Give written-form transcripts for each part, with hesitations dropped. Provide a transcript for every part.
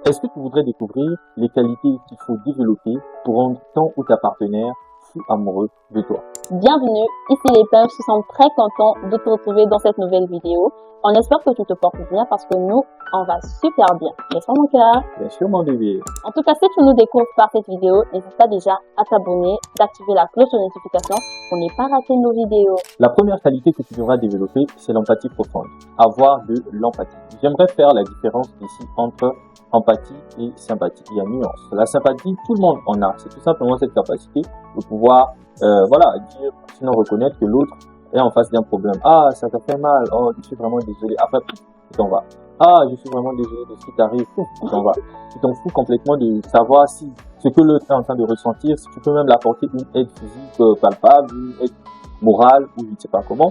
Est-ce que tu voudrais découvrir les qualités qu'il faut développer pour rendre ton ou ta partenaire fou amoureux de toi? Bienvenue, ici les Pins, nous sommes très contents de te retrouver dans cette nouvelle vidéo. On espère que tu te portes bien parce que nous, on va super bien. N'est-ce pas mon cœur? Bien sûr mon bébé. En tout cas, si tu nous découvres par cette vidéo, n'hésite pas déjà à t'abonner, d'activer la cloche de notification pour ne pas rater nos vidéos. La première qualité que tu devras développer, c'est l'empathie profonde. Avoir de l'empathie. J'aimerais faire la différence ici entre empathie et sympathie. Il y a une nuance. La sympathie, tout le monde en a. C'est tout simplement cette capacité de pouvoir, dire, sinon reconnaître que l'autre est en face d'un problème. Ah, ça t'a fait mal. Oh, je suis vraiment désolé. Après, tu t'en vas. Ah, je suis vraiment désolé de ce qui t'arrive. Tu t'en vas. Tu t'en fous complètement de savoir si ce que l'autre est en train de ressentir, si tu peux même l'apporter une aide physique palpable, une aide morale, ou je ne sais pas comment.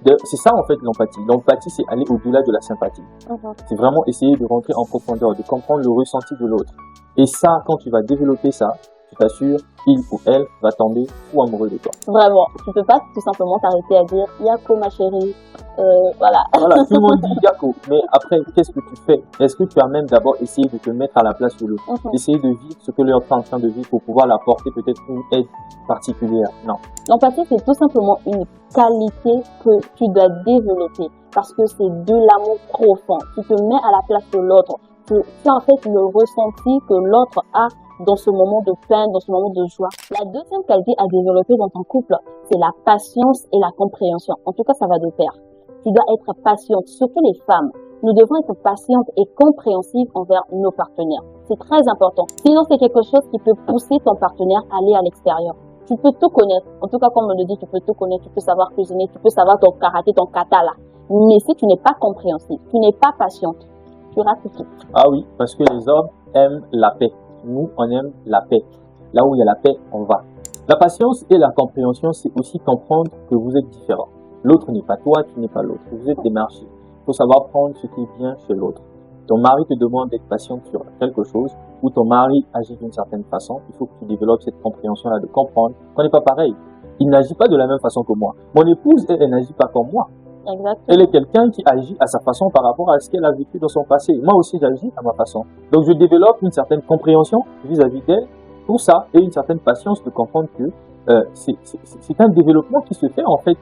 C'est ça en fait l'empathie. L'empathie, c'est aller au-delà de la sympathie. C'est vraiment essayer de rentrer en profondeur, de comprendre le ressenti de l'autre. Et ça, quand tu vas développer ça, je t'assure, il ou elle va tomber fou amoureux de toi. Vraiment, tu peux pas tout simplement t'arrêter à dire Yako ma chérie, voilà. Voilà, tout le monde dit Yako, mais après, qu'est-ce que tu fais? Est-ce que tu as même d'abord essayé de te mettre à la place de l'autre, essayer de vivre ce que l'autre est en train de vivre pour pouvoir l'apporter peut-être une aide particulière? Non. L'empathie, c'est tout simplement une qualité que tu dois développer parce que c'est de l'amour profond. Tu te mets à la place de l'autre. Tu as en fait le ressenti que l'autre a dans ce moment de peine, dans ce moment de joie. La deuxième qualité à développer dans ton couple, c'est la patience et la compréhension. En tout cas, ça va de pair. Tu dois être patiente, surtout les femmes. Nous devons être patientes et compréhensives envers nos partenaires. C'est très important. Sinon, c'est quelque chose qui peut pousser ton partenaire à aller à l'extérieur. Tu peux tout connaître. En tout cas, comme on le dit, tu peux tout connaître. Tu peux savoir cuisiner, tu peux savoir ton karaté, ton kata là. Mais si tu n'es pas compréhensive, tu n'es pas patiente, tu rates tout. Ah oui, parce que les hommes aiment la paix. Nous, on aime la paix. Là où il y a la paix, on va. La patience et la compréhension, c'est aussi comprendre que vous êtes différents. L'autre n'est pas toi, tu n'es pas l'autre. Vous êtes démarchés. Il faut savoir prendre ce qui est bien chez l'autre. Ton mari te demande d'être patient sur quelque chose, ou ton mari agit d'une certaine façon. Il faut que tu développes cette compréhension-là de comprendre qu'on n'est pas pareil. Il n'agit pas de la même façon que moi. Mon épouse, elle n'agit pas comme moi. Exactement. Elle est quelqu'un qui agit à sa façon par rapport à ce qu'elle a vécu dans son passé. Moi aussi, j'agis à ma façon. Donc, je développe une certaine compréhension vis-à-vis d'elle pour ça et une certaine patience de comprendre que c'est un développement qui se fait en fait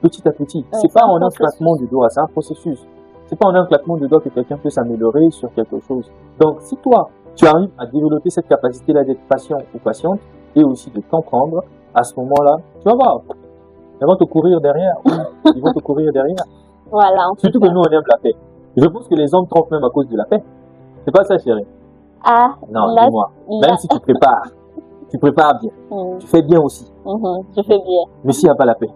petit à petit. C'est pas en un claquement du doigt, c'est un processus. C'est pas en un claquement de doigts que quelqu'un peut s'améliorer sur quelque chose. Donc, si toi, tu arrives à développer cette capacité-là d'être patient ou patiente et aussi de comprendre, à ce moment-là, tu vas voir. Ils vont te courir derrière. Ils vont te courir derrière. Voilà. Surtout que nous, on aime la paix. Je pense que les hommes trompent même à cause de la paix. C'est pas ça, chérie? Ah. Non, dis-moi. Même si tu prépares bien. Tu fais bien aussi. Je fais bien. Mais s'il n'y a pas la paix,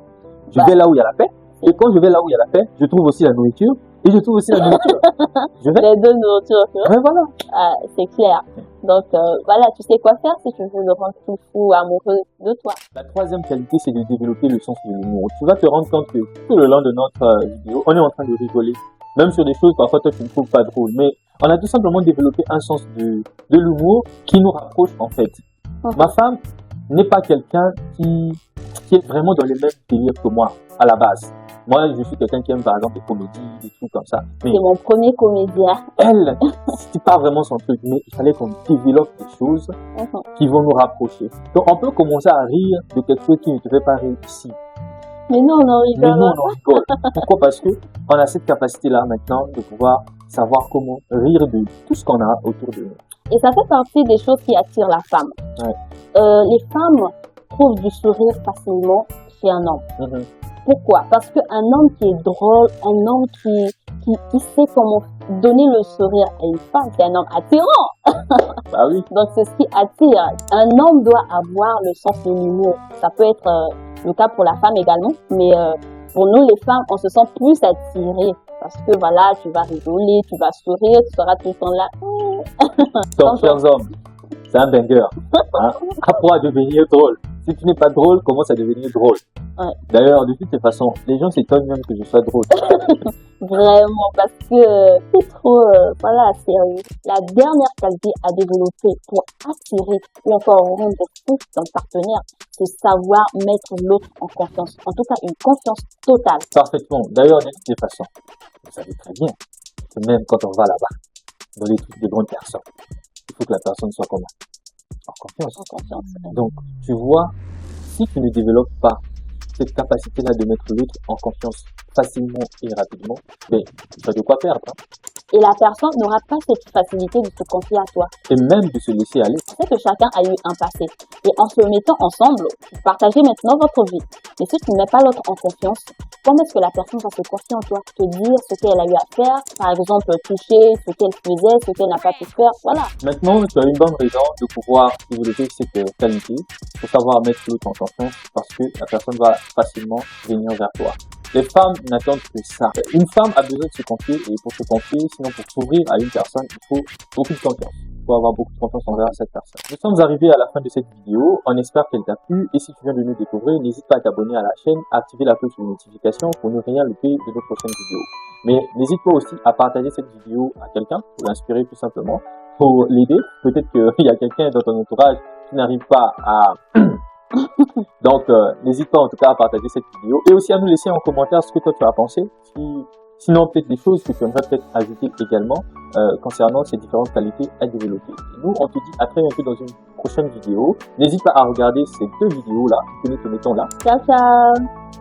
je vais là où il y a la paix. Et quand je vais là où il y a la paix, je trouve aussi la nourriture. Et je trouve aussi la nourriture. Je vais. Les deux nourritures. Mais voilà. Ah, c'est clair. Donc, voilà, tu sais quoi faire si tu veux le rendre tout fou, amoureux de toi. La troisième qualité, c'est de développer le sens de l'humour. Tu vas te rendre compte que tout le long de notre vidéo, on est en train de rigoler. Même sur des choses, parfois, toi, tu ne trouves pas drôle. Mais on a tout simplement développé un sens de l'humour qui nous rapproche, en fait. Ma femme n'est pas quelqu'un qui est vraiment dans les mêmes délires que moi, à la base. Moi, je suis quelqu'un qui aime, par exemple, les comédies, des trucs comme ça. C'est mon premier comédien. Elle, c'est pas vraiment son truc, mais il fallait qu'on développe des choses qui vont nous rapprocher. Donc, on peut commencer à rire de quelque chose qui ne te fait pas rire ici. Mais non, on en rigole. Mais nous, on en rigole. Pourquoi? Parce que on a cette capacité-là maintenant de pouvoir savoir comment rire de tout ce qu'on a autour de nous. Et ça fait partie des choses qui attirent la femme. Ouais. Les femmes trouvent du sourire facilement chez un homme. Pourquoi? Parce qu'un homme qui est drôle, un homme qui sait comment donner le sourire à une femme, c'est un homme attirant. Bah oui. Donc c'est ce qui attire. Un homme doit avoir le sens de l'humour. Ça peut être le cas pour la femme également, mais pour nous les femmes, on se sent plus attirés parce que voilà, tu vas rigoler, tu vas sourire, tu seras tout le temps là. Donc, chers hommes, c'est un banger. Hein? Apprends à devenir drôle. Si tu n'es pas drôle, commence à devenir drôle. Ouais. D'ailleurs, de toutes les façons, les gens s'étonnent même que je sois drôle. Vraiment, parce que c'est trop, voilà, sérieux. La dernière qualité à développer pour attirer ou encore rendre fou ton partenaire, c'est savoir mettre l'autre en confiance. En tout cas, une confiance totale. Parfaitement. D'ailleurs, de toutes les façons, vous savez très bien que même quand on va là-bas, dans les trucs des grandes personnes. Il faut que la personne soit comment? En confiance. En confiance. Donc, tu vois, si tu ne développes pas cette capacité-là de mettre l'autre en confiance facilement et rapidement, ben, tu as de quoi perdre. Hein. Et la personne n'aura pas cette facilité de se confier à toi. Et même de se laisser aller. Je sais que chacun a eu un passé. Et en se mettant ensemble, vous partagez maintenant votre vie. Mais si tu ne mets pas l'autre en confiance, comment est-ce que la personne va se confier en toi? Te dire ce qu'elle a eu à faire, par exemple toucher ce qu'elle faisait, ce qu'elle n'a pas pu faire, voilà. Maintenant, tu as une bonne raison de pouvoir développer cette qualité pour savoir mettre l'autre en confiance parce que la personne va facilement venir vers toi. Les femmes n'attendent que ça. Une femme a besoin de se confier et pour se confier, sinon pour s'ouvrir à une personne, il faut beaucoup de confiance. Il faut avoir beaucoup de confiance envers cette personne. Nous sommes arrivés à la fin de cette vidéo. On espère qu'elle t'a plu et si tu viens de nous découvrir, n'hésite pas à t'abonner à la chaîne, à activer la cloche de notification pour ne rien louper de nos prochaines vidéos. Mais n'hésite pas aussi à partager cette vidéo à quelqu'un pour l'inspirer tout simplement, pour l'aider. Peut-être qu'il y a quelqu'un dans ton entourage qui n'arrive pas à... Donc, n'hésite pas en tout cas à partager cette vidéo et aussi à nous laisser en commentaire ce que toi tu as pensé. Sinon, peut-être des choses que tu aimerais peut-être ajouter également concernant ces différentes qualités à développer. Et nous, on te dit à très bientôt dans une prochaine vidéo. N'hésite pas à regarder ces deux vidéos-là que nous te mettons là. Ciao, ciao!